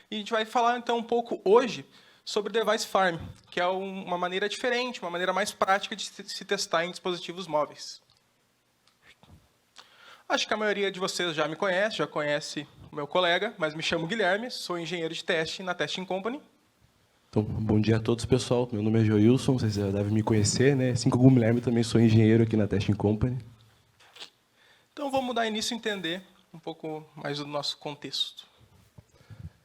E a gente vai falar, então, um pouco hoje sobre Device Farm, que é uma maneira diferente, uma maneira mais prática de se testar em dispositivos móveis. Acho que a maioria de vocês já me conhece, já conhece o meu colega, mas me chamo Guilherme, sou engenheiro de teste na Testing Company. Então, bom dia a todos, pessoal. Meu nome é Joilson, vocês já devem me conhecer, né? Assim como o Guilherme, também sou engenheiro aqui na Testing Company. Então, vamos dar início a entender um pouco mais do nosso contexto.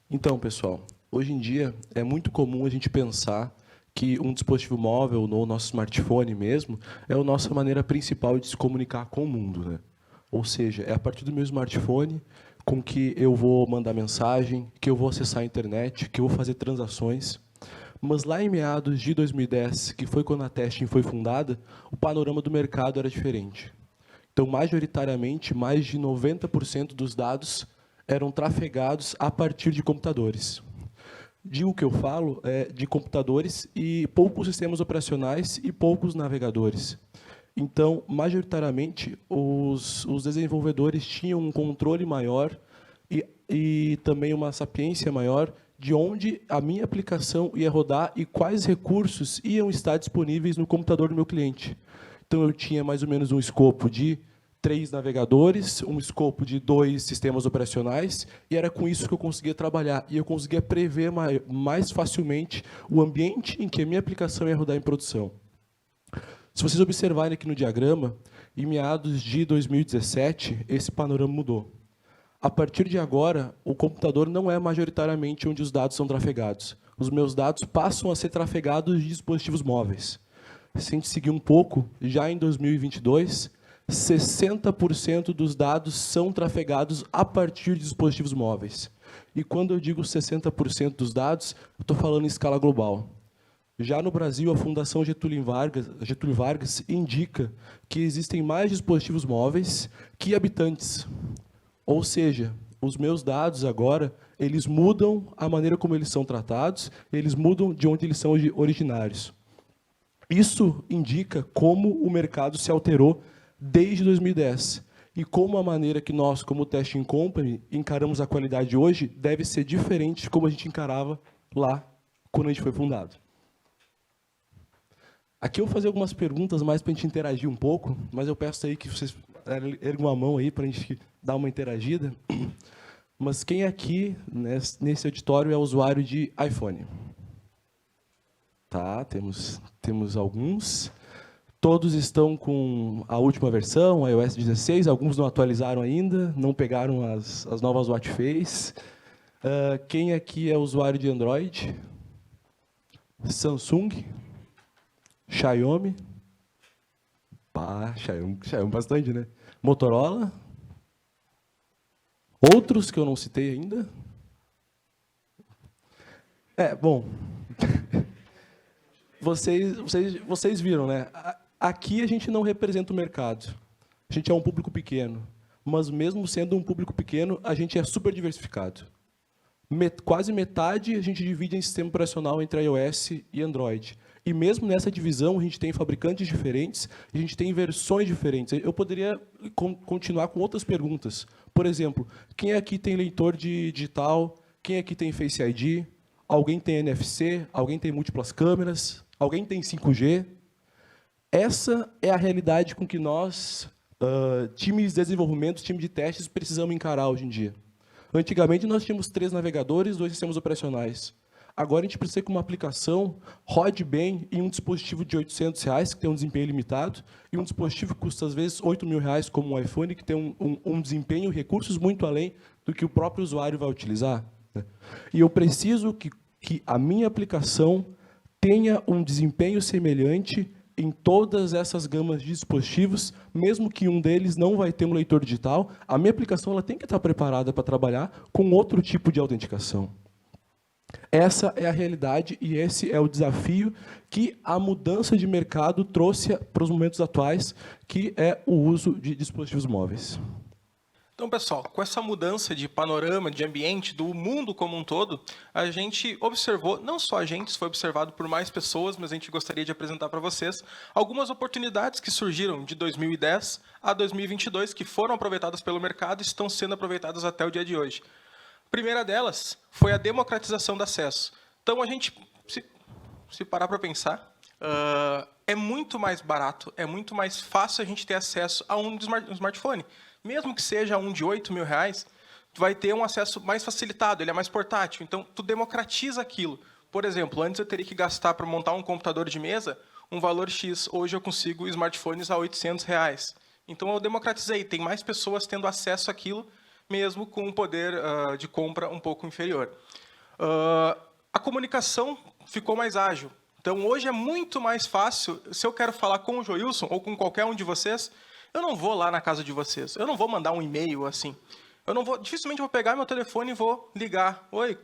Então, pessoal, hoje em dia é muito comum a gente pensar que um dispositivo móvel, ou nosso smartphone mesmo, é a nossa maneira principal de se comunicar com o mundo, né? Ou seja, é a partir do meu smartphone com que eu vou mandar mensagem, que eu vou acessar a internet, que eu vou fazer transações. Mas lá em meados de 2010, que foi quando a Testing foi fundada, o panorama do mercado era diferente. Então, majoritariamente, mais de 90% dos dados eram trafegados a partir de computadores. Digo que eu falo de computadores e poucos sistemas operacionais e poucos navegadores. Então, majoritariamente, os desenvolvedores tinham um controle maior e também uma sapiência maior de onde a minha aplicação ia rodar e quais recursos iam estar disponíveis no computador do meu cliente. Então, eu tinha mais ou menos um escopo de 3 navegadores, um escopo de 2 sistemas operacionais, e era com isso que eu conseguia trabalhar. E eu conseguia prever mais facilmente o ambiente em que a minha aplicação ia rodar em produção. Se vocês observarem aqui no diagrama, em meados de 2017, esse panorama mudou. A partir de agora, o computador não é majoritariamente onde os dados são trafegados. Os meus dados passam a ser trafegados de dispositivos móveis. Se a gente seguir um pouco, já em 2022, 60% dos dados são trafegados a partir de dispositivos móveis. E quando eu digo 60% dos dados, eu estou falando em escala global. Já no Brasil, a Fundação Getúlio Vargas indica que existem mais dispositivos móveis que habitantes. Ou seja, os meus dados agora, eles mudam a maneira como eles são tratados, eles mudam de onde eles são originários. Isso indica como o mercado se alterou desde 2010 e como a maneira que nós, como Testing Company, encaramos a qualidade hoje deve ser diferente de como a gente encarava lá quando a gente foi fundado. Aqui eu vou fazer algumas perguntas mais para a gente interagir um pouco, mas eu peço aí que vocês ergam a mão aí para a gente dar uma interagida. Mas quem aqui, nesse auditório, é usuário de iPhone? Tá, temos alguns. Todos estão com a última versão, a iOS 16. Alguns não atualizaram ainda, não pegaram as novas Watch Face. Quem aqui é usuário de Android? Samsung? Xiaomi? Xiaomi bastante, né? Motorola? Outros que eu não citei ainda? Bom... Vocês viram, né? Aqui a gente não representa o mercado. A gente é um público pequeno. Mas, mesmo sendo um público pequeno, a gente é super diversificado. Quase metade a gente divide em sistema operacional entre iOS e Android. E, mesmo nessa divisão, a gente tem fabricantes diferentes, a gente tem versões diferentes. Eu poderia continuar com outras perguntas. Por exemplo, quem aqui tem leitor digital? Quem aqui tem Face ID? Alguém tem NFC? Alguém tem múltiplas câmeras? Alguém tem 5G? Essa é a realidade com que nós, times de desenvolvimento, time de testes, precisamos encarar hoje em dia. Antigamente, nós tínhamos 3 navegadores, 2 sistemas operacionais. Agora, a gente precisa que uma aplicação rode bem em um dispositivo de R$800, que tem um desempenho limitado, e um dispositivo que custa, às vezes, R$8.000, como um iPhone, que tem um desempenho e recursos muito além do que o próprio usuário vai utilizar. E eu preciso que a minha aplicação tenha um desempenho semelhante em todas essas gamas de dispositivos, mesmo que um deles não vai ter um leitor digital, a minha aplicação ela tem que estar preparada para trabalhar com outro tipo de autenticação. Essa é a realidade e esse é o desafio que a mudança de mercado trouxe para os momentos atuais, que é o uso de dispositivos móveis. Então, pessoal, com essa mudança de panorama, de ambiente, do mundo como um todo, a gente observou, não só a gente, isso foi observado por mais pessoas, mas a gente gostaria de apresentar para vocês algumas oportunidades que surgiram de 2010 a 2022, que foram aproveitadas pelo mercado e estão sendo aproveitadas até o dia de hoje. primeira delas foi a democratização do acesso. Então, a gente, se parar para pensar, é muito mais barato, é muito mais fácil a gente ter acesso a um smartphone. Mesmo que seja um de R$8.000, tu vai ter um acesso mais facilitado, ele é mais portátil. Então, tu democratiza aquilo. Por exemplo, antes eu teria que gastar para montar um computador de mesa um valor X. Hoje eu consigo smartphones a R$800. Então, eu democratizei. Tem mais pessoas tendo acesso àquilo, mesmo com um poder de compra um pouco inferior. A comunicação ficou mais ágil. Então, hoje é muito mais fácil. Se eu quero falar com o Joilson ou com qualquer um de vocês, eu não vou lá na casa de vocês. Eu não vou mandar um e-mail assim. Dificilmente vou pegar meu telefone e vou ligar. Oi,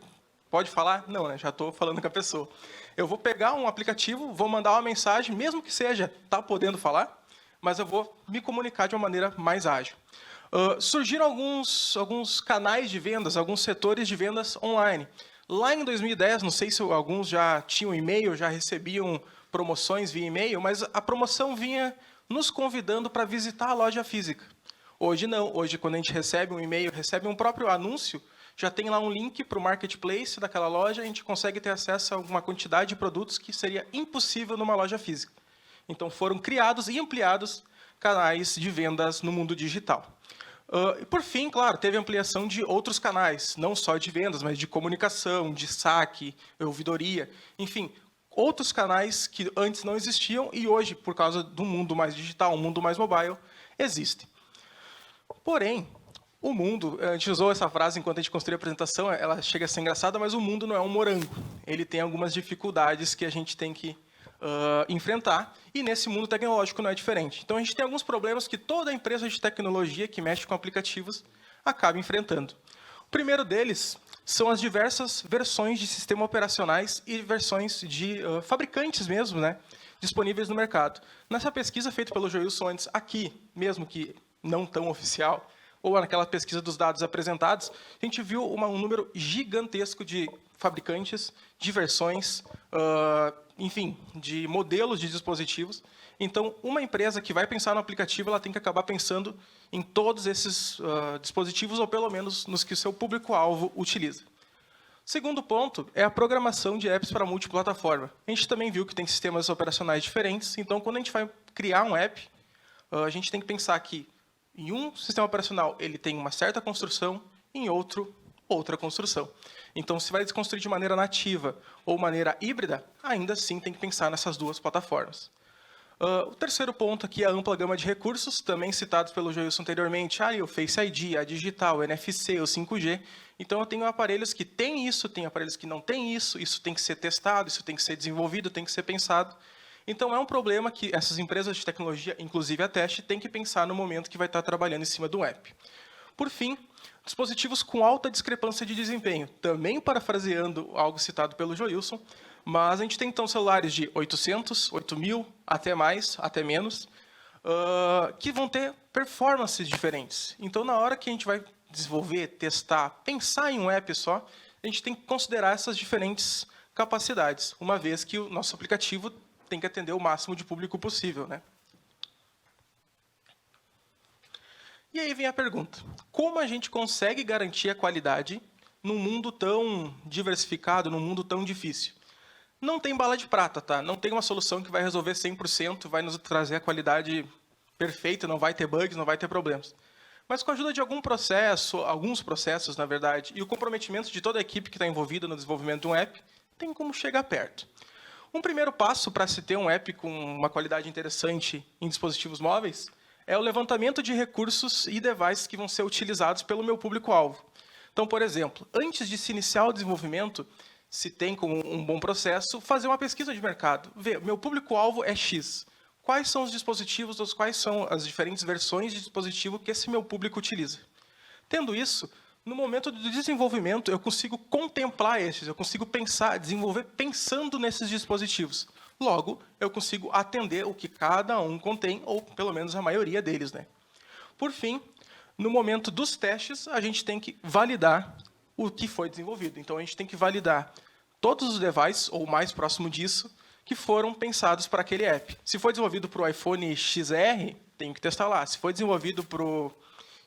pode falar? Não, né? Já estou falando com a pessoa. Eu vou pegar um aplicativo, vou mandar uma mensagem, mesmo que seja, tá podendo falar, mas eu vou me comunicar de uma maneira mais ágil. Surgiram alguns canais de vendas, alguns setores de vendas online. Lá em 2010, não sei se alguns já tinham e-mail, já recebiam promoções via e-mail, mas a promoção vinha nos convidando para visitar a loja física. Hoje não. Hoje, quando a gente recebe um e-mail, recebe um próprio anúncio, já tem lá um link para o marketplace daquela loja, a gente consegue ter acesso a uma quantidade de produtos que seria impossível numa loja física. Então, foram criados e ampliados canais de vendas no mundo digital. E, por fim, claro, teve ampliação de outros canais, não só de vendas, mas de comunicação, de saque, ouvidoria, enfim, outros canais que antes não existiam e hoje, por causa do mundo mais digital, um mundo mais mobile, existem. Porém, o mundo, a gente usou essa frase enquanto a gente construía a apresentação, ela chega a ser engraçada, mas o mundo não é um morango. Ele tem algumas dificuldades que a gente tem que enfrentar, e nesse mundo tecnológico não é diferente. Então, a gente tem alguns problemas que toda empresa de tecnologia que mexe com aplicativos acaba enfrentando. O primeiro deles são as diversas versões de sistemas operacionais e versões de fabricantes mesmo, né, disponíveis no mercado. Nessa pesquisa feita pelo Joilson antes, aqui, mesmo que não tão oficial, ou naquela pesquisa dos dados apresentados, a gente viu um número gigantesco de fabricantes, de versões, enfim, de modelos de dispositivos. Então, uma empresa que vai pensar no aplicativo, ela tem que acabar pensando em todos esses dispositivos, ou pelo menos nos que o seu público-alvo utiliza. Segundo ponto é a programação de apps para multiplataforma. A gente também viu que tem sistemas operacionais diferentes, então, quando a gente vai criar um app, a gente tem que pensar que em um sistema operacional ele tem uma certa construção, em outro, outra construção. Então, se vai desconstruir de maneira nativa ou maneira híbrida, ainda assim tem que pensar nessas duas plataformas. O terceiro ponto aqui é a ampla gama de recursos, também citados pelo Joilson anteriormente, o Face ID, a digital, o NFC, o 5G. Então, eu tenho aparelhos que têm isso, tem aparelhos que não têm isso tem que ser testado, isso tem que ser desenvolvido, tem que ser pensado. Então, é um problema que essas empresas de tecnologia, inclusive a Teste, têm que pensar no momento que vai estar trabalhando em cima do app. Por fim, dispositivos com alta discrepância de desempenho, também parafraseando algo citado pelo Joilson, mas a gente tem, então, celulares de 800, 8.000, até mais, até menos, que vão ter performances diferentes. Então, na hora que a gente vai desenvolver, testar, pensar em um app só, a gente tem que considerar essas diferentes capacidades, uma vez que o nosso aplicativo tem que atender o máximo de público possível, né? E aí vem a pergunta: como a gente consegue garantir a qualidade num mundo tão diversificado, num mundo tão difícil? Não tem bala de prata, tá? Não tem uma solução que vai resolver 100%, vai nos trazer a qualidade perfeita, não vai ter bugs, não vai ter problemas. Mas com a ajuda de alguns processos, na verdade, e o comprometimento de toda a equipe que está envolvida no desenvolvimento de um app, tem como chegar perto. Um primeiro passo para se ter um app com uma qualidade interessante em dispositivos móveis é o levantamento de recursos e devices que vão ser utilizados pelo meu público-alvo. Então, por exemplo, antes de se iniciar o desenvolvimento, se tem como um bom processo, fazer uma pesquisa de mercado. Ver, meu público-alvo é X. Quais são os dispositivos, quais são as diferentes versões de dispositivo que esse meu público utiliza? Tendo isso, no momento do desenvolvimento, eu consigo contemplar esses, eu consigo pensar, desenvolver pensando nesses dispositivos. Logo, eu consigo atender o que cada um contém, ou pelo menos a maioria deles, né? Por fim, no momento dos testes, a gente tem que validar o que foi desenvolvido. Então, a gente tem que validar todos os devices, ou mais próximo disso, que foram pensados para aquele app. Se foi desenvolvido para o iPhone XR, tem que testar lá. Se foi desenvolvido para o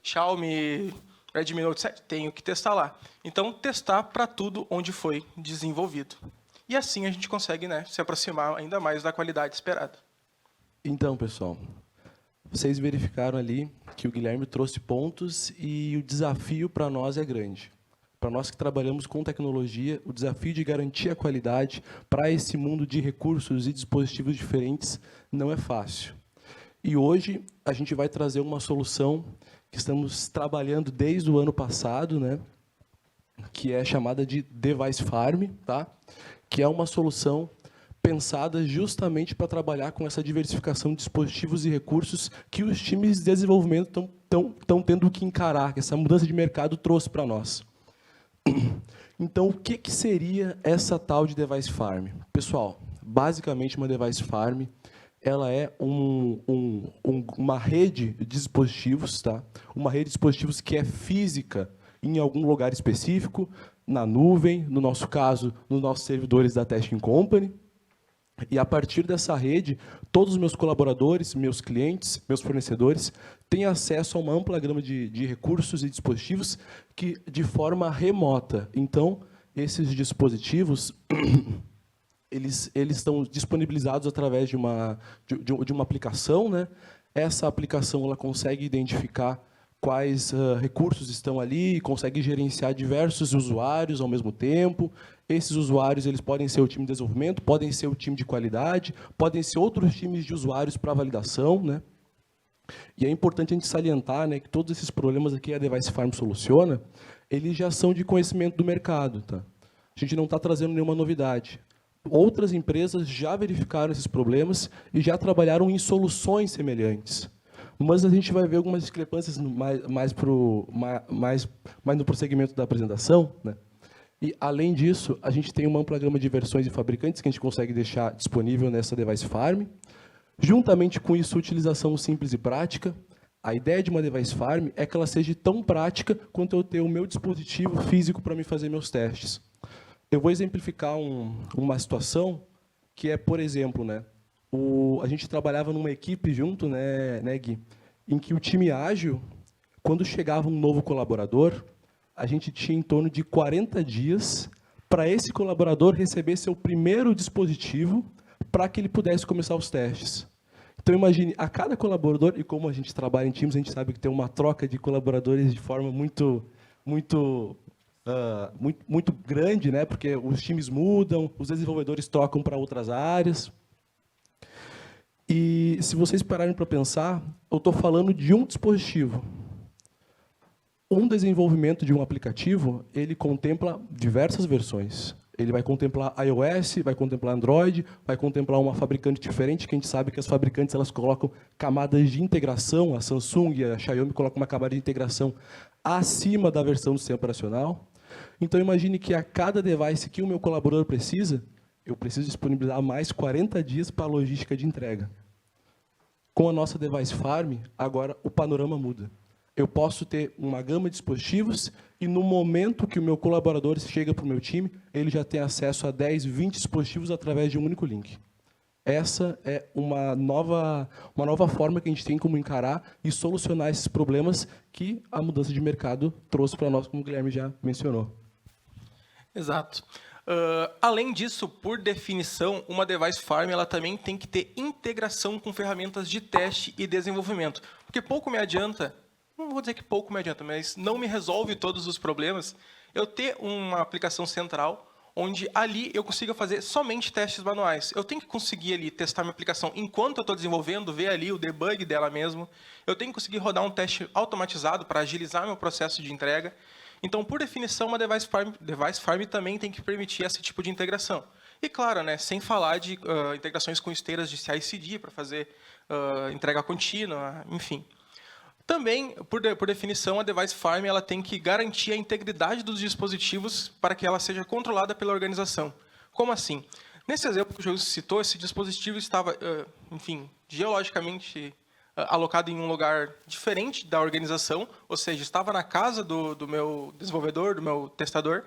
Xiaomi Redmi Note 7, tenho que testar lá. Então, testar para tudo onde foi desenvolvido. E assim a gente consegue, né, se aproximar ainda mais da qualidade esperada. Então, pessoal, vocês verificaram ali que o Guilherme trouxe pontos e o desafio para nós é grande. Para nós que trabalhamos com tecnologia, o desafio de garantir a qualidade para esse mundo de recursos e dispositivos diferentes não é fácil. E hoje a gente vai trazer uma solução que estamos trabalhando desde o ano passado, né? Que é chamada de Device Farm, tá? Que é uma solução pensada justamente para trabalhar com essa diversificação de dispositivos e recursos que os times de desenvolvimento estão tendo que encarar, que essa mudança de mercado trouxe para nós. Então, o que seria essa tal de Device Farm? Pessoal, basicamente, uma Device Farm ela é uma rede de dispositivos, tá? Uma rede de dispositivos que é física em algum lugar específico, na nuvem, no nosso caso, nos nossos servidores da Testing Company. E, a partir dessa rede, todos os meus colaboradores, meus clientes, meus fornecedores, têm acesso a uma ampla gama de recursos e dispositivos que, de forma remota. Então, esses dispositivos eles estão disponibilizados através de uma aplicação, né? Essa aplicação ela consegue identificar quais recursos estão ali, consegue gerenciar diversos usuários ao mesmo tempo. Esses usuários eles podem ser o time de desenvolvimento, podem ser o time de qualidade, podem ser outros times de usuários para validação, né? E é importante a gente salientar, né, que todos esses problemas aqui a Device Farm soluciona, eles já são de conhecimento do mercado, tá? A gente não está trazendo nenhuma novidade. Outras empresas já verificaram esses problemas e já trabalharam em soluções semelhantes. Mas a gente vai ver algumas discrepâncias mais no prosseguimento da apresentação, né? E, além disso, a gente tem uma ampla gama de versões e fabricantes que a gente consegue deixar disponível nessa Device Farm. Juntamente com isso, utilização simples e prática. A ideia de uma Device Farm é que ela seja tão prática quanto eu ter o meu dispositivo físico para me fazer meus testes. Eu vou exemplificar uma situação que é, por exemplo, né, a gente trabalhava numa equipe junto, né, Gui, em que o time ágil, quando chegava um novo colaborador, a gente tinha em torno de 40 dias para esse colaborador receber seu primeiro dispositivo para que ele pudesse começar os testes. Então, imagine, a cada colaborador, e como a gente trabalha em times, a gente sabe que tem uma troca de colaboradores de forma muito grande, né? Porque os times mudam, os desenvolvedores trocam para outras áreas. E, se vocês pararem para pensar, eu estou falando de um dispositivo. Um desenvolvimento de um aplicativo, ele contempla diversas versões. Ele vai contemplar iOS, vai contemplar Android, vai contemplar uma fabricante diferente, que a gente sabe que as fabricantes elas colocam camadas de integração, a Samsung e a Xiaomi colocam uma camada de integração acima da versão do sistema operacional. Então, imagine que a cada device que o meu colaborador precisa, eu preciso disponibilizar mais 40 dias para a logística de entrega. Com a nossa Device Farm, agora o panorama muda. Eu posso ter uma gama de dispositivos e, no momento que o meu colaborador chega para o meu time, ele já tem acesso a 10, 20 dispositivos através de um único link. Essa é uma nova forma que a gente tem como encarar e solucionar esses problemas que a mudança de mercado trouxe para nós, como o Guilherme já mencionou. Exato. Além disso, por definição, uma Device Farm ela também tem que ter integração com ferramentas de teste e desenvolvimento. Porque pouco me adianta, não vou dizer que pouco me adianta, mas não me resolve todos os problemas eu ter uma aplicação central onde ali eu consiga fazer somente testes manuais. Eu tenho que conseguir ali testar minha aplicação enquanto eu estou desenvolvendo, ver ali o debug dela mesmo. Eu tenho que conseguir rodar um teste automatizado para agilizar meu processo de entrega. Então, por definição, uma Device Farm também tem que permitir esse tipo de integração. E, claro, né, sem falar de integrações com esteiras de CI/CD para fazer entrega contínua, enfim. Também, por definição, a Device Farm ela tem que garantir a integridade dos dispositivos para que ela seja controlada pela organização. Como assim? Nesse exemplo que o João citou, esse dispositivo estava, enfim, geologicamente alocado em um lugar diferente da organização, ou seja, estava na casa do meu desenvolvedor, do meu testador.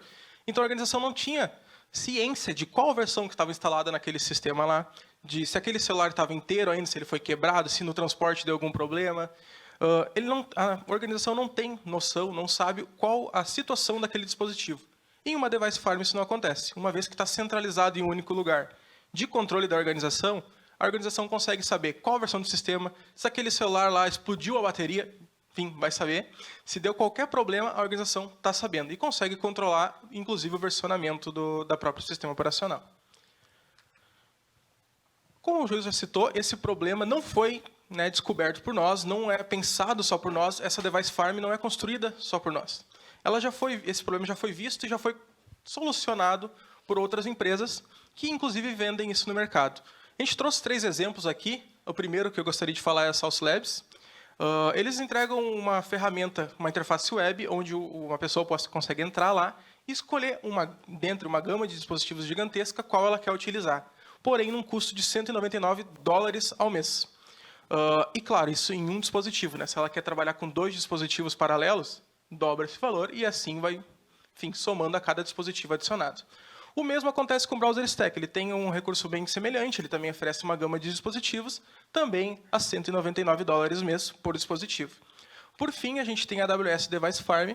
Então, a organização não tinha ciência de qual versão que estava instalada naquele sistema lá, de se aquele celular estava inteiro ainda, se ele foi quebrado, se no transporte deu algum problema. A organização não tem noção, não sabe qual a situação daquele dispositivo. Em uma device farm isso não acontece, uma vez que está centralizado em um único lugar de controle da organização, a organização consegue saber qual a versão do sistema, se aquele celular lá explodiu a bateria, enfim, vai saber. Se deu qualquer problema, a organização está sabendo e consegue controlar, inclusive, o versionamento da próprio sistema operacional. Como o Júlio já citou, esse problema não foi descoberto por nós, não é pensado só por nós, essa device farm não é construída só por nós. Esse problema já foi visto e já foi solucionado por outras empresas que, inclusive, vendem isso no mercado. A gente trouxe 3 exemplos aqui. O primeiro que eu gostaria de falar é a Sauce Labs. Eles entregam uma ferramenta, uma interface web, onde uma pessoa consegue entrar lá e escolher, dentre uma gama de dispositivos gigantesca, qual ela quer utilizar. Porém, num custo de $199 ao mês. E, claro, isso em um dispositivo. Se ela quer trabalhar com 2 dispositivos paralelos, dobra esse valor e assim vai, enfim, somando a cada dispositivo adicionado. O mesmo acontece com o Browser Stack. Ele tem um recurso bem semelhante, ele também oferece uma gama de dispositivos, também a $199 mês por dispositivo. Por fim, a gente tem a AWS Device Farm,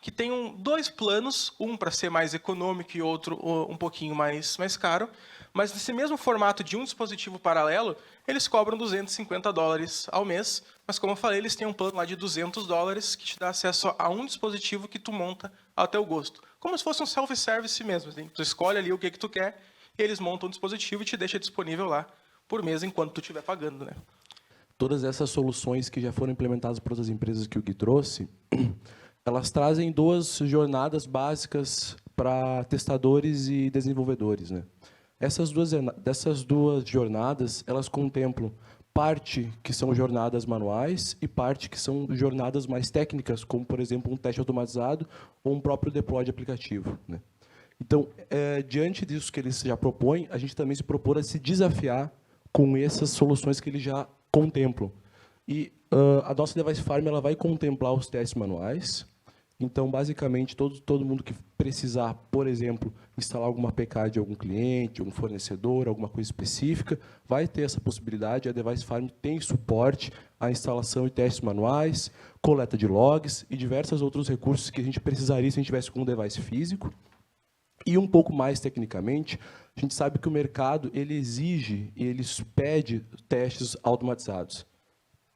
que tem 2 planos, um para ser mais econômico e outro um pouquinho mais caro, mas nesse mesmo formato de um dispositivo paralelo, eles cobram $250 ao mês, mas como eu falei, eles têm um plano lá de $200 que te dá acesso a um dispositivo que tu monta ao teu gosto. Como se fosse um self-service mesmo. Assim. Tu escolhe ali o que tu quer, e eles montam um dispositivo e te deixa disponível lá por mês enquanto tu estiver pagando. Todas essas soluções que já foram implementadas por outras empresas que o Gui trouxe, elas trazem 2 jornadas básicas para testadores e desenvolvedores. Dessas duas jornadas, elas contemplam parte que são jornadas manuais e parte que são jornadas mais técnicas, como, por exemplo, um teste automatizado ou um próprio deploy de aplicativo. Então, diante disso que eles já propõem, a gente também se propõe a se desafiar com essas soluções que eles já contemplam. E a nossa Device Farm ela vai contemplar os testes manuais. Então, basicamente, todo mundo que precisar, por exemplo, instalar alguma PK de algum cliente, algum fornecedor, alguma coisa específica, vai ter essa possibilidade. A Device Farm tem suporte à instalação e testes manuais, coleta de logs e diversos outros recursos que a gente precisaria se a gente tivesse com um device físico. E um pouco mais tecnicamente, a gente sabe que o mercado ele exige e ele pede testes automatizados.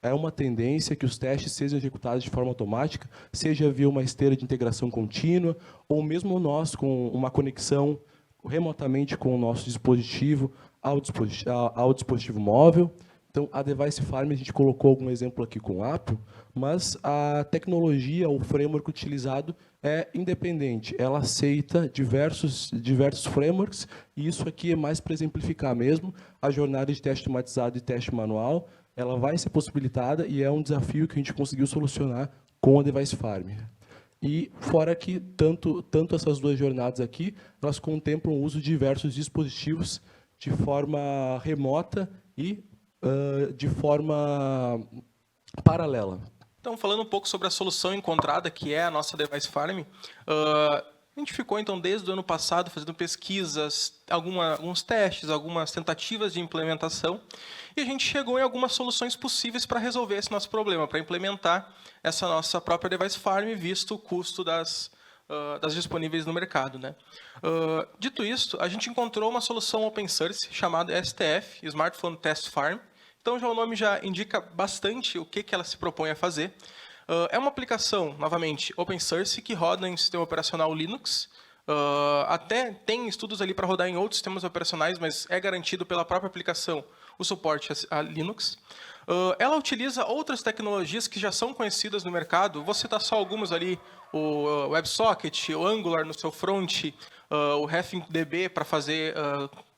É uma tendência que os testes sejam executados de forma automática, seja via uma esteira de integração contínua, ou mesmo nós com uma conexão remotamente com o nosso dispositivo ao dispositivo móvel. Então, a Device Farm, a gente colocou algum exemplo aqui com o Apple, mas a tecnologia, o framework utilizado é independente. Ela aceita diversos frameworks, e isso aqui é mais para exemplificar mesmo a jornada de teste automatizado e teste manual. Ela vai ser possibilitada e é um desafio que a gente conseguiu solucionar com a Device Farm. E fora que tanto essas 2 jornadas aqui, elas contemplam o uso de diversos dispositivos de forma remota e de forma paralela. Então, falando um pouco sobre a solução encontrada, que é a nossa Device Farm, a gente ficou, então, desde o ano passado, fazendo pesquisas, alguns testes, algumas tentativas de implementação, e a gente chegou em algumas soluções possíveis para resolver esse nosso problema, para implementar essa nossa própria Device Farm, visto o custo das disponíveis no mercado. Dito isso, a gente encontrou uma solução open source chamada STF, Smartphone Test Farm. Então, o nome já indica bastante o que ela se propõe a fazer. É uma aplicação, novamente, open source, que roda em sistema operacional Linux. Até tem estudos ali para rodar em outros sistemas operacionais, mas é garantido pela própria aplicação o suporte a Linux. Ela utiliza outras tecnologias que já são conhecidas no mercado. Vou citar só algumas ali, o WebSocket, o Angular no seu front, o RefDB para fazer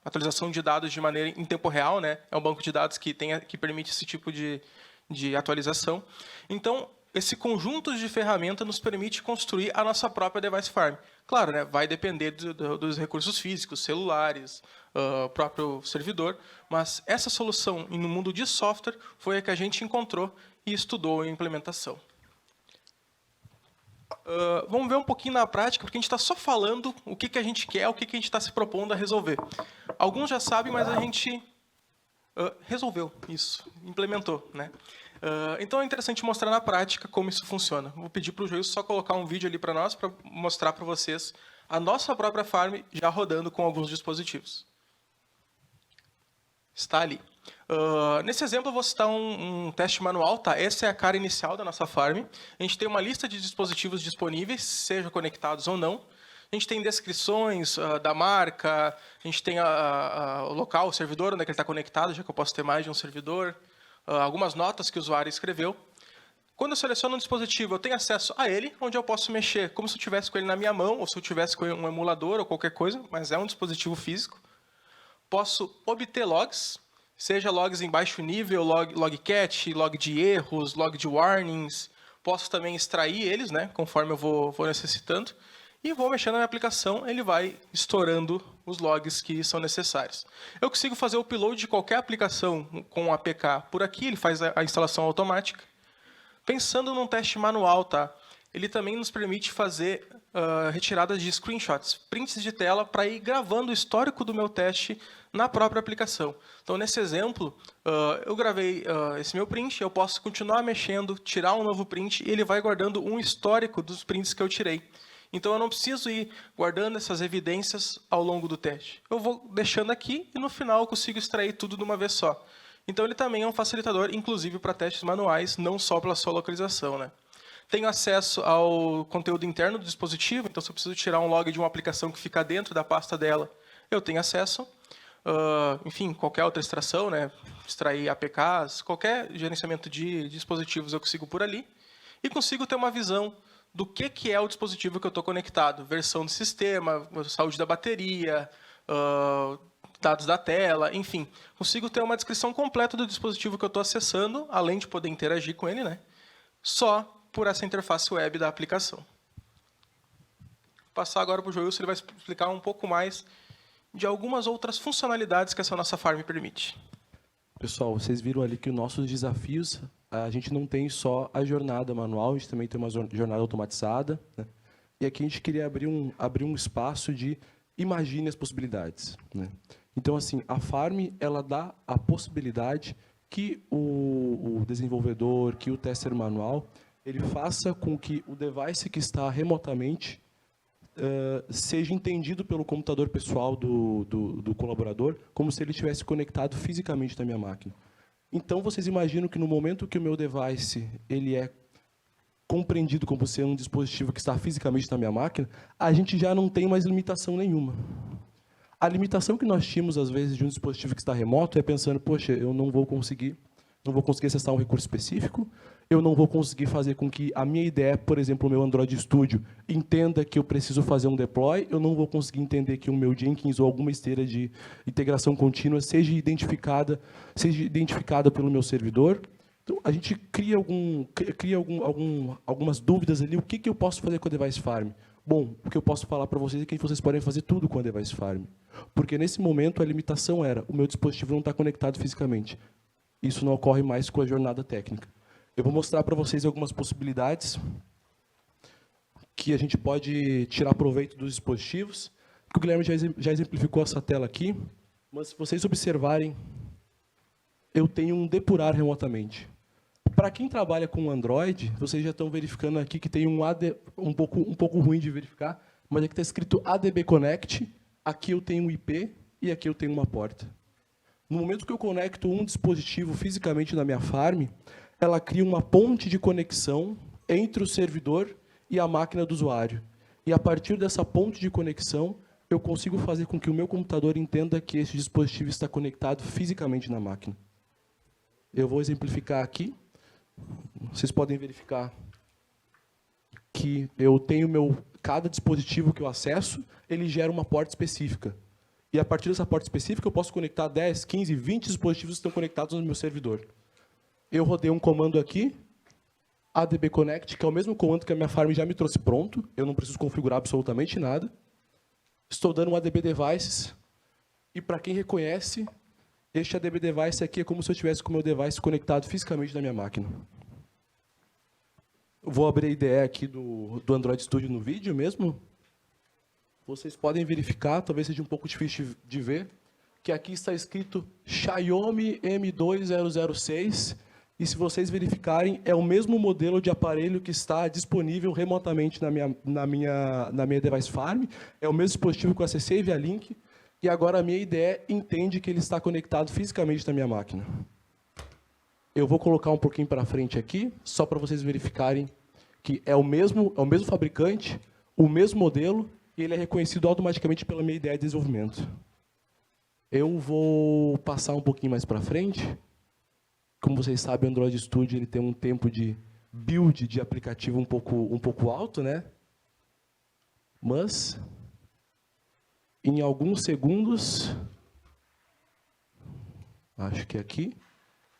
atualização de dados de maneira em tempo real. É um banco de dados que permite esse tipo de atualização. Então, esse conjunto de ferramentas nos permite construir a nossa própria Device Farm. Claro, vai depender dos recursos físicos, celulares, próprio servidor, mas essa solução no mundo de software foi a que a gente encontrou e estudou em implementação. Vamos ver um pouquinho na prática, porque a gente está só falando o que a gente quer, o que a gente está se propondo a resolver. Alguns já sabem, mas a gente resolveu isso, implementou. Então é interessante mostrar na prática como isso funciona. Vou pedir para o Joilson só colocar um vídeo ali para nós, para mostrar para vocês a nossa própria farm já rodando com alguns dispositivos. Está ali. Nesse exemplo eu vou citar um teste manual, tá? Essa é a cara inicial da nossa farm. A gente tem uma lista de dispositivos disponíveis, seja conectados ou não. A gente tem descrições da marca, a gente tem o local, o servidor, onde é que ele está conectado, já que eu posso ter mais de um servidor, algumas notas que o usuário escreveu. Quando eu seleciono um dispositivo, eu tenho acesso a ele, onde eu posso mexer como se eu tivesse com ele na minha mão, ou se eu tivesse com um emulador ou qualquer coisa, mas é um dispositivo físico. Posso obter logs, seja logs em baixo nível, log catch, log de erros, log de warnings. Posso também extrair eles, né, conforme eu vou necessitando. E vou mexendo na minha aplicação, ele vai estourando os logs que são necessários. Eu consigo fazer o upload de qualquer aplicação com o APK por aqui, ele faz a instalação automática. Pensando num teste manual, tá? Ele também nos permite fazer retiradas de screenshots, prints de tela, para ir gravando o histórico do meu teste na própria aplicação. Então, nesse exemplo, eu gravei esse meu print, eu posso continuar mexendo, tirar um novo print, e ele vai guardando um histórico dos prints que eu tirei. Então, eu não preciso ir guardando essas evidências ao longo do teste. Eu vou deixando aqui e, no final, eu consigo extrair tudo de uma vez só. Então, ele também é um facilitador, inclusive para testes manuais, não só pela sua localização, né? Tenho acesso ao conteúdo interno do dispositivo, então se eu preciso tirar um log de uma aplicação que fica dentro da pasta dela, eu tenho acesso. Enfim, qualquer outra extração, né? Extrair APKs, qualquer gerenciamento de dispositivos eu consigo por ali. E consigo ter uma visão do que é o dispositivo que eu estou conectado. Versão do sistema, saúde da bateria, dados da tela, enfim. Consigo ter uma descrição completa do dispositivo que eu estou acessando, além de poder interagir com ele, né? Só por essa interface web da aplicação. Vou passar agora para o Joilson, ele vai explicar um pouco mais de algumas outras funcionalidades que essa nossa farm permite. Pessoal, vocês viram ali que os nossos desafios, a gente não tem só a jornada manual, a gente também tem uma jornada automatizada, né? E aqui a gente queria abrir um espaço de imagine as possibilidades, né? Então, assim, a farm, ela dá a possibilidade que o desenvolvedor, que o tester manual, ele faça com que o device que está remotamente seja entendido pelo computador pessoal do colaborador como se ele estivesse conectado fisicamente na minha máquina. Então, vocês imaginam que no momento que o meu device ele é compreendido como ser um dispositivo que está fisicamente na minha máquina, a gente já não tem mais limitação nenhuma. A limitação que nós tínhamos, às vezes, de um dispositivo que está remoto é pensando, poxa, eu não vou conseguir acessar um recurso específico, eu não vou conseguir fazer com que a minha IDE, por exemplo, o meu Android Studio, entenda que eu preciso fazer um deploy, eu não vou conseguir entender que o meu Jenkins ou alguma esteira de integração contínua seja identificada pelo meu servidor. Então, a gente cria algumas dúvidas ali, o que eu posso fazer com a Device Farm? Bom, o que eu posso falar para vocês é que vocês podem fazer tudo com a Device Farm. Porque, nesse momento, a limitação era o meu dispositivo não está conectado fisicamente. Isso não ocorre mais com a jornada técnica. Eu vou mostrar para vocês algumas possibilidades que a gente pode tirar proveito dos dispositivos. O Guilherme já exemplificou essa tela aqui, mas se vocês observarem, eu tenho um depurar remotamente. Para quem trabalha com Android, vocês já estão verificando aqui que tem um pouco ruim de verificar, mas aqui está escrito ADB Connect, aqui eu tenho um IP e aqui eu tenho uma porta. No momento que eu conecto um dispositivo fisicamente na minha farm, ela cria uma ponte de conexão entre o servidor e a máquina do usuário. E, a partir dessa ponte de conexão, eu consigo fazer com que o meu computador entenda que esse dispositivo está conectado fisicamente na máquina. Eu vou exemplificar aqui. Vocês podem verificar que eu tenho cada dispositivo que eu acesso, ele gera uma porta específica. E, a partir dessa porta específica, eu posso conectar 10, 15, 20 dispositivos que estão conectados no meu servidor. Eu rodei um comando aqui, ADB Connect, que é o mesmo comando que a minha farm já me trouxe pronto. Eu não preciso configurar absolutamente nada. Estou dando um ADB Devices. E, para quem reconhece, este ADB Device aqui é como se eu tivesse com o meu device conectado fisicamente na minha máquina. Vou abrir a IDE aqui do Android Studio no vídeo mesmo. Vocês podem verificar, talvez seja um pouco difícil de ver, que aqui está escrito Xiaomi M2006, E se vocês verificarem, é o mesmo modelo de aparelho que está disponível remotamente na minha device farm, é o mesmo dispositivo que eu acessei via link, e agora a minha IDE entende que ele está conectado fisicamente na minha máquina. Eu vou colocar um pouquinho para frente aqui, só para vocês verificarem que é o mesmo fabricante, o mesmo modelo, e ele é reconhecido automaticamente pela minha IDE de desenvolvimento. Eu vou passar um pouquinho mais para frente. Como vocês sabem, o Android Studio ele tem um tempo de build de aplicativo um pouco alto, né? Mas, em alguns segundos, acho que é aqui,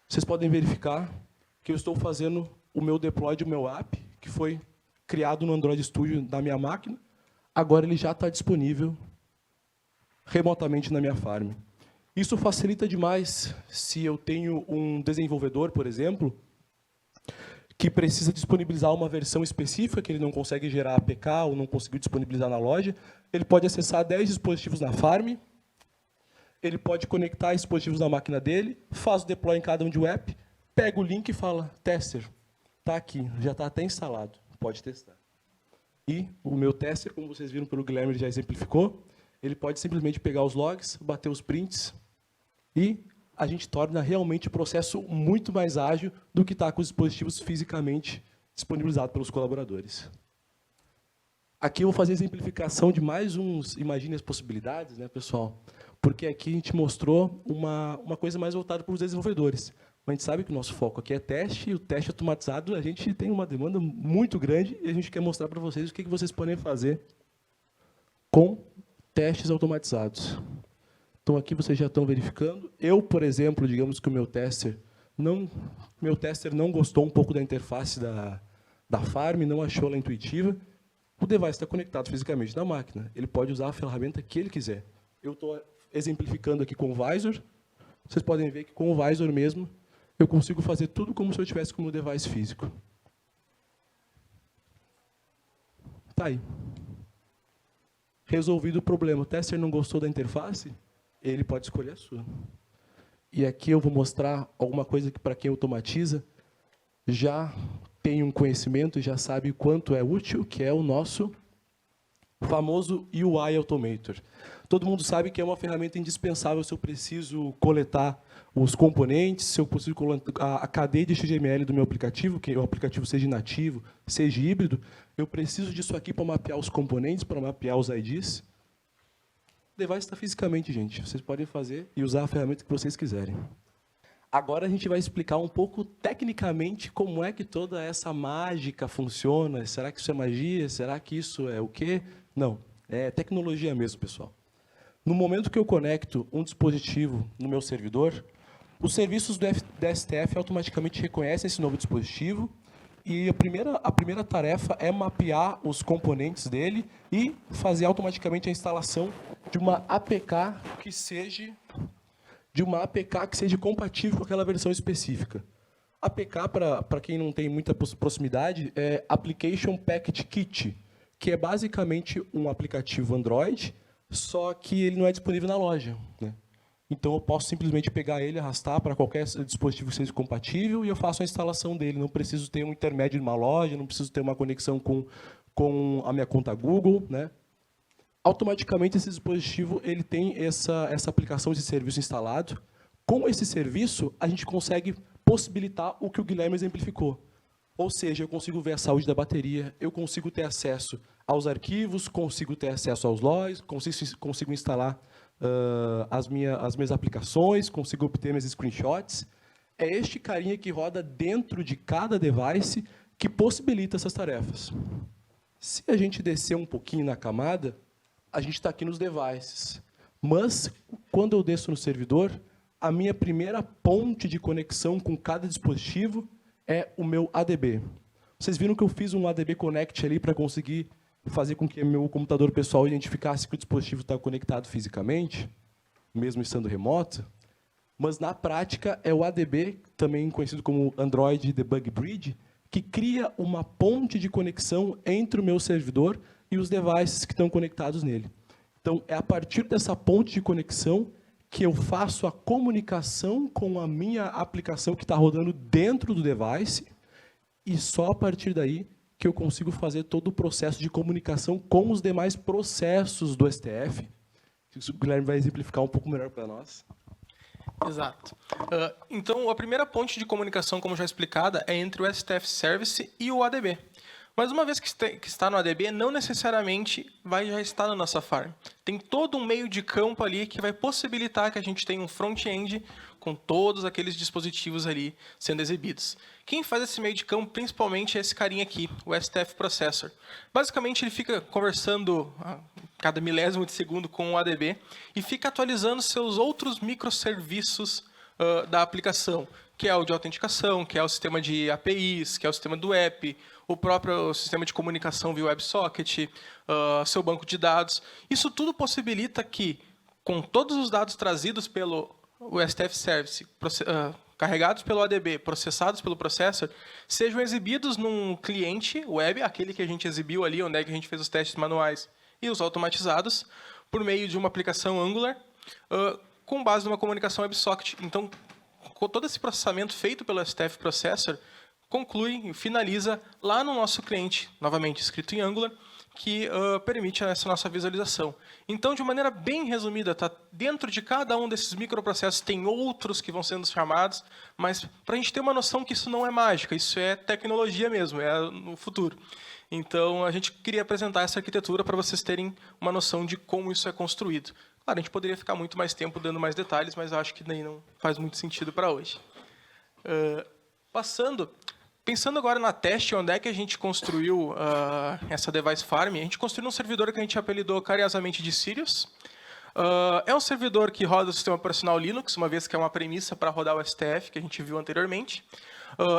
vocês podem verificar que eu estou fazendo o meu deploy do meu app, que foi criado no Android Studio da minha máquina. Agora ele já está disponível remotamente na minha farm. Isso facilita demais se eu tenho um desenvolvedor, por exemplo, que precisa disponibilizar uma versão específica, que ele não consegue gerar APK ou não conseguiu disponibilizar na loja. Ele pode acessar 10 dispositivos na farm, ele pode conectar esses dispositivos na máquina dele, faz o deploy em cada um de app, pega o link e fala, tester, está aqui, já está até instalado, pode testar. E o meu tester, como vocês viram pelo Guilherme, ele já exemplificou, ele pode simplesmente pegar os logs, bater os prints, e a gente torna realmente o processo muito mais ágil do que está com os dispositivos fisicamente disponibilizados pelos colaboradores. Aqui eu vou fazer a exemplificação de mais uns, imagine as possibilidades, né, pessoal? Porque aqui a gente mostrou uma coisa mais voltada para os desenvolvedores. Mas a gente sabe que o nosso foco aqui é teste, e o teste automatizado, a gente tem uma demanda muito grande, e a gente quer mostrar para vocês o que vocês podem fazer com testes automatizados. Então, aqui vocês já estão verificando. Eu, por exemplo, digamos que o meu tester não gostou um pouco da interface da farm, não achou ela intuitiva. O device está conectado fisicamente na máquina. Ele pode usar a ferramenta que ele quiser. Eu estou exemplificando aqui com o Visor. Vocês podem ver que com o Visor mesmo, eu consigo fazer tudo como se eu tivesse com o meu device físico. Está aí. Resolvido o problema. O tester não gostou da interface? Ele pode escolher a sua. E aqui eu vou mostrar alguma coisa que, para quem automatiza, já tem um conhecimento e já sabe quanto é útil, que é o nosso famoso UI Automator. Todo mundo sabe que é uma ferramenta indispensável se eu preciso coletar os componentes, se eu preciso coletar a cadeia de XML do meu aplicativo, que o aplicativo seja nativo, seja híbrido, eu preciso disso aqui para mapear os componentes, para mapear os IDs. O device está fisicamente, gente. Vocês podem fazer e usar a ferramenta que vocês quiserem. Agora a gente vai explicar um pouco tecnicamente como é que toda essa mágica funciona. Será que isso é magia? Será que isso é o quê? Não, é tecnologia mesmo, pessoal. No momento que eu conecto um dispositivo no meu servidor, os serviços do STF automaticamente reconhecem esse novo dispositivo e a primeira tarefa é mapear os componentes dele e fazer automaticamente a instalação de uma APK que seja compatível com aquela versão específica. APK, para quem não tem muita proximidade, é Application Package Kit, que é basicamente um aplicativo Android, só que ele não é disponível na loja, né? Então, eu posso simplesmente pegar ele, arrastar para qualquer dispositivo que seja compatível e eu faço a instalação dele. Não preciso ter um intermédio numa loja, não preciso ter uma conexão com a minha conta Google, né? Automaticamente, esse dispositivo ele tem essa aplicação, esse serviço instalado. Com esse serviço, a gente consegue possibilitar o que o Guilherme exemplificou. Ou seja, eu consigo ver a saúde da bateria, eu consigo ter acesso aos arquivos, consigo ter acesso aos logs, consigo instalar as minhas aplicações, consigo obter meus screenshots. É este carinha que roda dentro de cada device que possibilita essas tarefas. Se a gente descer um pouquinho na camada, a gente está aqui nos devices. Mas, quando eu desço no servidor, a minha primeira ponte de conexão com cada dispositivo é o meu ADB. Vocês viram que eu fiz um ADB Connect ali para conseguir fazer com que meu computador pessoal identificasse que o dispositivo está conectado fisicamente, mesmo estando remoto? Mas, na prática, é o ADB, também conhecido como Android Debug Bridge, que cria uma ponte de conexão entre o meu servidor e os devices que estão conectados nele. Então, é a partir dessa ponte de conexão que eu faço a comunicação com a minha aplicação que está rodando dentro do device, e só a partir daí que eu consigo fazer todo o processo de comunicação com os demais processos do STF. O Guilherme vai exemplificar um pouco melhor para nós. Exato. Então, a primeira ponte de comunicação, como já explicada, é entre o STF Service e o ADB. Mas uma vez que está no ADB, não necessariamente vai já estar na nossa farm. Tem todo um meio de campo ali que vai possibilitar que a gente tenha um front-end com todos aqueles dispositivos ali sendo exibidos. Quem faz esse meio de campo, principalmente, é esse carinha aqui, o STF Processor. Basicamente, ele fica conversando a cada milésimo de segundo com o ADB e fica atualizando seus outros microserviços da aplicação, que é o de autenticação, que é o sistema de APIs, que é o sistema do app, o próprio sistema de comunicação via WebSocket, seu banco de dados. Isso tudo possibilita que, com todos os dados trazidos pelo STF Service, carregados pelo ADB, processados pelo Processor, sejam exibidos num cliente web, aquele que a gente exibiu ali, onde é que a gente fez os testes manuais e os automatizados, por meio de uma aplicação Angular, com base numa comunicação WebSocket. Então, com todo esse processamento feito pelo STF Processor, conclui e finaliza lá no nosso cliente, novamente escrito em Angular, que permite essa nossa visualização. Então, de maneira bem resumida, tá, dentro de cada um desses microprocessos tem outros que vão sendo chamados, mas para a gente ter uma noção que isso não é mágica, isso é tecnologia mesmo, é no futuro. Então, a gente queria apresentar essa arquitetura para vocês terem uma noção de como isso é construído. Claro, a gente poderia ficar muito mais tempo dando mais detalhes, mas eu acho que daí não faz muito sentido para hoje. Pensando agora na teste, onde é que a gente construiu essa Device Farm, a gente construiu um servidor que a gente apelidou carinhosamente de Sirius. É um servidor que roda o sistema operacional Linux, uma vez que é uma premissa para rodar o STF, que a gente viu anteriormente.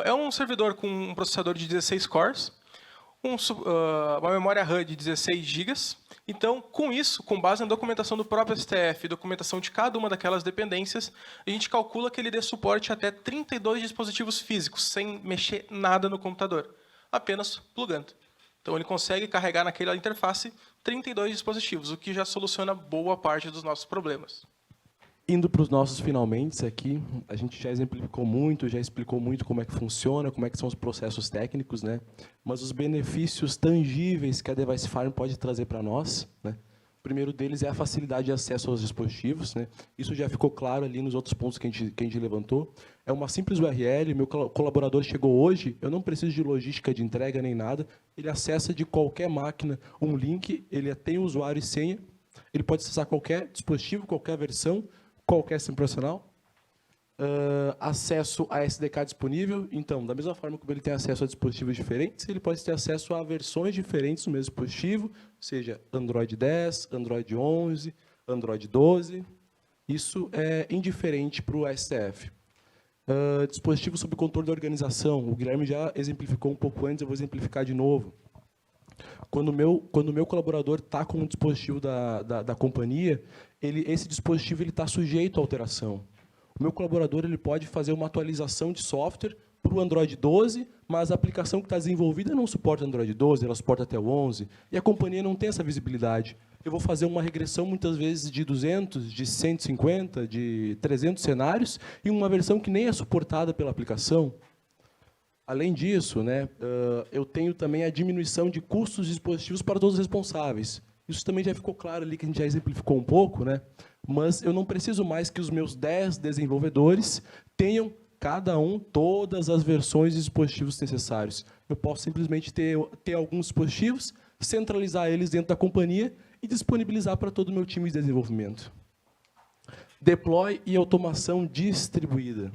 É um servidor com um processador de 16 cores, uma memória RAM de 16 GB. Então, com isso, com base na documentação do próprio STF, documentação de cada uma daquelas dependências, a gente calcula que ele dê suporte a até 32 dispositivos físicos, sem mexer nada no computador, apenas plugando. Então, ele consegue carregar naquela interface 32 dispositivos, o que já soluciona boa parte dos nossos problemas. Indo para os nossos finalmente aqui, a gente já exemplificou muito, já explicou muito como é que funciona, como é que são os processos técnicos, né? Mas os benefícios tangíveis que a Device Farm pode trazer para nós, né? O primeiro deles é a facilidade de acesso aos dispositivos, né? Isso já ficou claro ali nos outros pontos que a gente levantou. É uma simples URL, meu colaborador chegou hoje, eu não preciso de logística de entrega nem nada, ele acessa de qualquer máquina um link, ele tem usuário e senha, ele pode acessar qualquer dispositivo, qualquer versão, qualquer sistema operacional, acesso a SDK disponível. Então, da mesma forma como ele tem acesso a dispositivos diferentes, ele pode ter acesso a versões diferentes do mesmo dispositivo, seja Android 10, Android 11, Android 12. Isso é indiferente para o STF. Dispositivo sob controle da organização. O Guilherme já exemplificou um pouco antes, eu vou exemplificar de novo. Quando o meu colaborador está com um dispositivo da companhia, esse dispositivo está sujeito à alteração. O meu colaborador ele pode fazer uma atualização de software para o Android 12, mas a aplicação que está desenvolvida não suporta Android 12, ela suporta até o 11, e a companhia não tem essa visibilidade. Eu vou fazer uma regressão, muitas vezes, de 200, de 150, de 300 cenários, e uma versão que nem é suportada pela aplicação. Além disso, né, eu tenho também a diminuição de custos de dispositivos para todos os responsáveis. Isso também já ficou claro ali, que a gente já exemplificou um pouco, né? Mas eu não preciso mais que os meus 10 desenvolvedores tenham, cada um, todas as versões de dispositivos necessários. Eu posso simplesmente ter alguns dispositivos, centralizar eles dentro da companhia e disponibilizar para todo o meu time de desenvolvimento. Deploy e automação distribuída.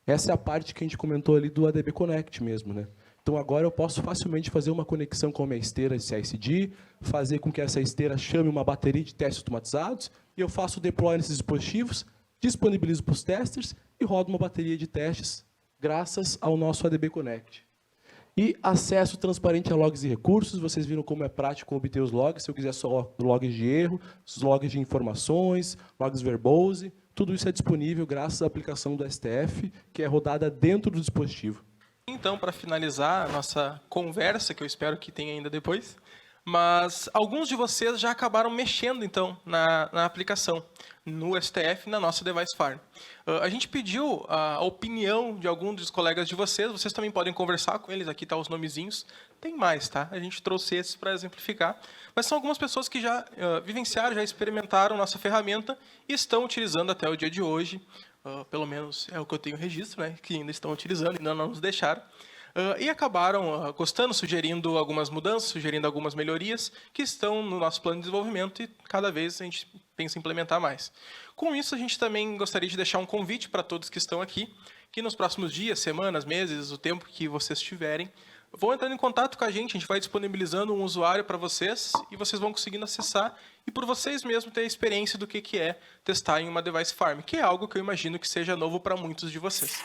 Essa é a parte que a gente comentou ali do ADB Connect mesmo, né? Então, agora eu posso facilmente fazer uma conexão com a minha esteira de CI/CD, fazer com que essa esteira chame uma bateria de testes automatizados, e eu faço o deploy nesses dispositivos, disponibilizo para os testers e rodo uma bateria de testes graças ao nosso ADB Connect. E acesso transparente a logs e recursos. Vocês viram como é prático obter os logs. Se eu quiser só logs de erro, os logs de informações, logs verbose, tudo isso é disponível graças à aplicação do STF, que é rodada dentro do dispositivo. Então, para finalizar a nossa conversa, que eu espero que tenha ainda depois, Mas alguns de vocês já acabaram mexendo, então, na aplicação, no STF, na nossa Device Farm. A gente pediu a opinião de alguns dos colegas de vocês também podem conversar com eles, aqui estão os nomezinhos. Tem mais, tá? A gente trouxe esses para exemplificar. Mas são algumas pessoas que já vivenciaram, já experimentaram nossa ferramenta e estão utilizando até o dia de hoje. Pelo menos é o que eu tenho registro, né? Que ainda estão utilizando, ainda não nos deixaram. E acabaram gostando, sugerindo algumas mudanças, sugerindo algumas melhorias que estão no nosso plano de desenvolvimento e cada vez a gente pensa em implementar mais. Com isso, a gente também gostaria de deixar um convite para todos que estão aqui, que nos próximos dias, semanas, meses, o tempo que vocês tiverem, vão entrando em contato com a gente vai disponibilizando um usuário para vocês e vocês vão conseguindo acessar e por vocês mesmos ter a experiência do que é testar em uma Device Farm, que é algo que eu imagino que seja novo para muitos de vocês.